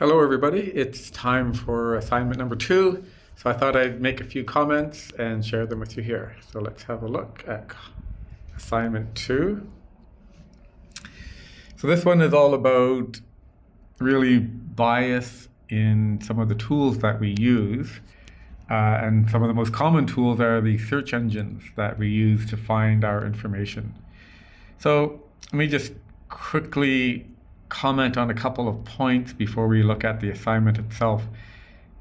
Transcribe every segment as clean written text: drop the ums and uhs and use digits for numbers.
Hello everybody, it's time for assignment number 2. So I thought I'd make a few comments and share them with you here. So let's have a look at assignment 2. So this one is all about really bias in some of the tools that we use. And some of the most common tools are the search engines that we use to find our information. So let me just quickly comment on a couple of points before we look at the assignment itself.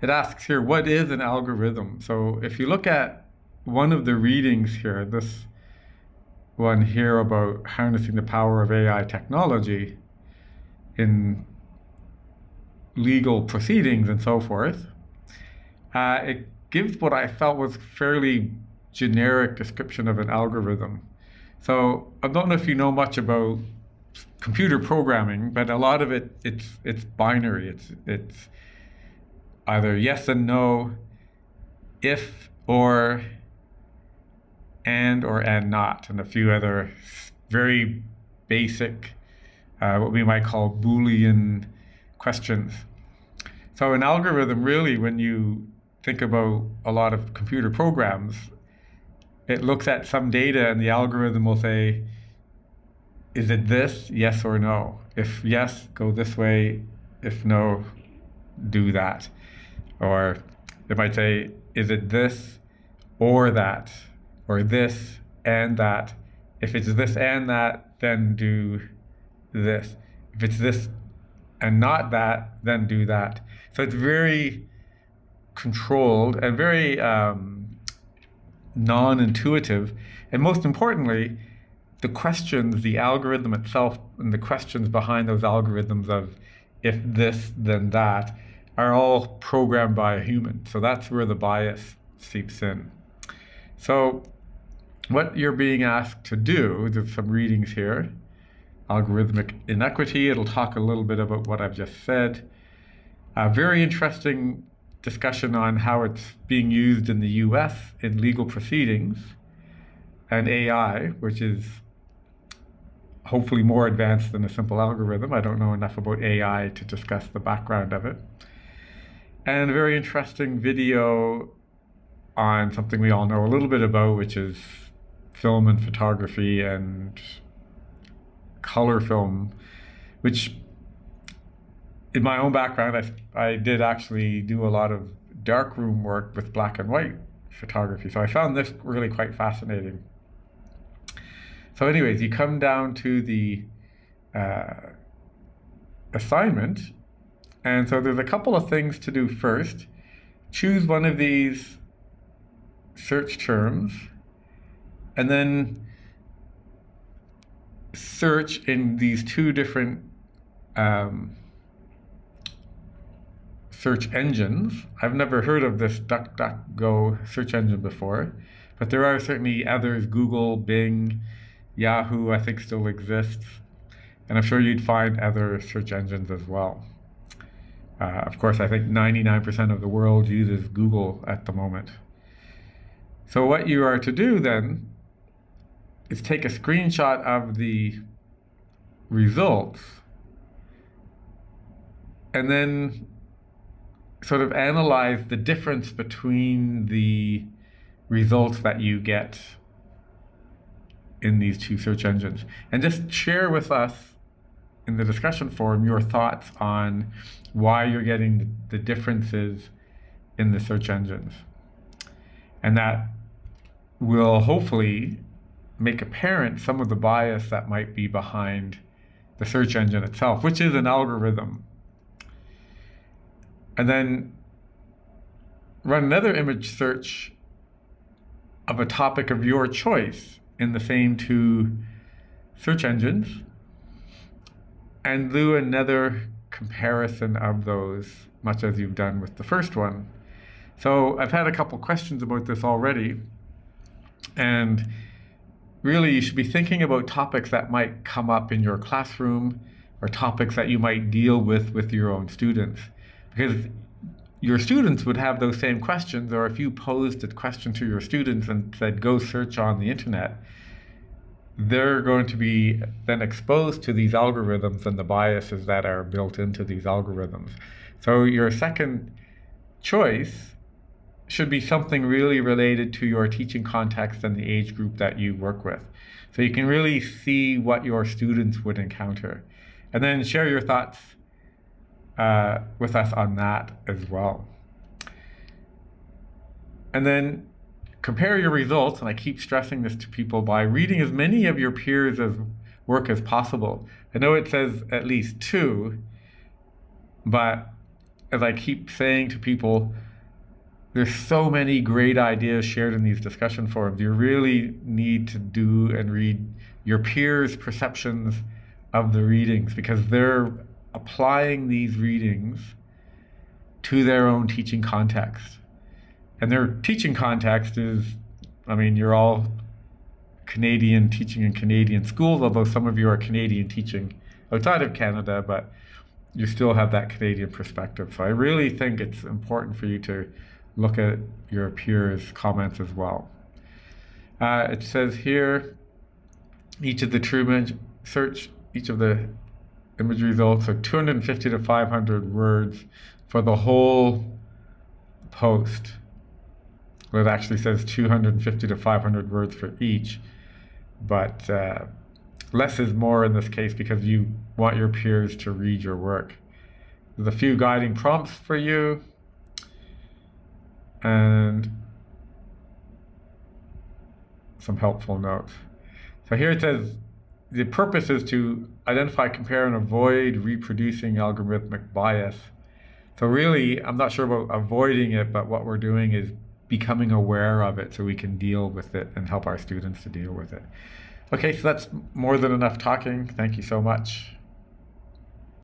It asks here, what is an algorithm? So if you look at one of the readings here, this one here about harnessing the power of AI technology in legal proceedings and so forth, it gives what I felt was a fairly generic description of an algorithm. So I don't know if you know much about computer programming, but a lot of it's binary. It's either yes and no, if or and or and not, and a few other very basic, what we might call Boolean questions. So an algorithm, really, when you think about a lot of computer programs, it looks at some data and the algorithm will say, is it this, yes or no? If yes, go this way. If no, do that. Or it might say, is it this or that? Or this and that. If it's this and that, then do this. If it's this and not that, then do that. So it's very controlled and very non-intuitive. And most importantly, the questions, the algorithm itself, and the questions behind those algorithms of if this, then that, are all programmed by a human. So that's where the bias seeps in. So what you're being asked to do, there's some readings here. Algorithmic inequity, it'll talk a little bit about what I've just said. A very interesting discussion on how it's being used in the US in legal proceedings, and AI, which is hopefully more advanced than a simple algorithm. I don't know enough about AI to discuss the background of it. And a very interesting video on something we all know a little bit about, which is film and photography and color film, which in my own background, I did actually do a lot of darkroom work with black and white photography. So I found this really quite fascinating. So anyways, you come down to the assignment. And so there's a couple of things to do first. Choose one of these search terms and then search in these two different search engines. I've never heard of this DuckDuckGo search engine before, but there are certainly others, Google, Bing, Yahoo, I think still exists. And I'm sure you'd find other search engines as well. Of course, I think 99% of the world uses Google at the moment. So what you are to do then is take a screenshot of the results and then sort of analyze the difference between the results that you get in these two search engines. And just share with us in the discussion forum your thoughts on why you're getting the differences in the search engines. And that will hopefully make apparent some of the bias that might be behind the search engine itself, which is an algorithm. And then run another image search of a topic of your choice in the same two search engines and do another comparison of those, much as you've done with the first one. So I've had a couple questions about this already, and really you should be thinking about topics that might come up in your classroom or topics that you might deal with your own students, because your students would have those same questions, or if you posed a question to your students and said, go search on the internet, they're going to be then exposed to these algorithms and the biases that are built into these algorithms. So your second choice should be something really related to your teaching context and the age group that you work with. So you can really see what your students would encounter. And then share your thoughts with us on that as well. And then compare your results, and I keep stressing this to people, by reading as many of your peers' work as possible. I know it says at least 2, but as I keep saying to people, there's so many great ideas shared in these discussion forums. You really need to do and read your peers' perceptions of the readings, because they're applying these readings to their own teaching context. And their teaching context is, I mean, you're all Canadian, teaching in Canadian schools, although some of you are Canadian teaching outside of Canada, but you still have that Canadian perspective. So I really think it's important for you to look at your peers' comments as well. It says here, each of the Truman search, each of the image results are 250 to 500 words for the whole post. Well, it actually says 250 to 500 words for each, but less is more in this case because you want your peers to read your work. There's a few guiding prompts for you, and some helpful notes. So here it says, the purpose is to identify, compare, and avoid reproducing algorithmic bias. So really, I'm not sure about avoiding it, but what we're doing is becoming aware of it so we can deal with it and help our students to deal with it. Okay, so that's more than enough talking. Thank you so much.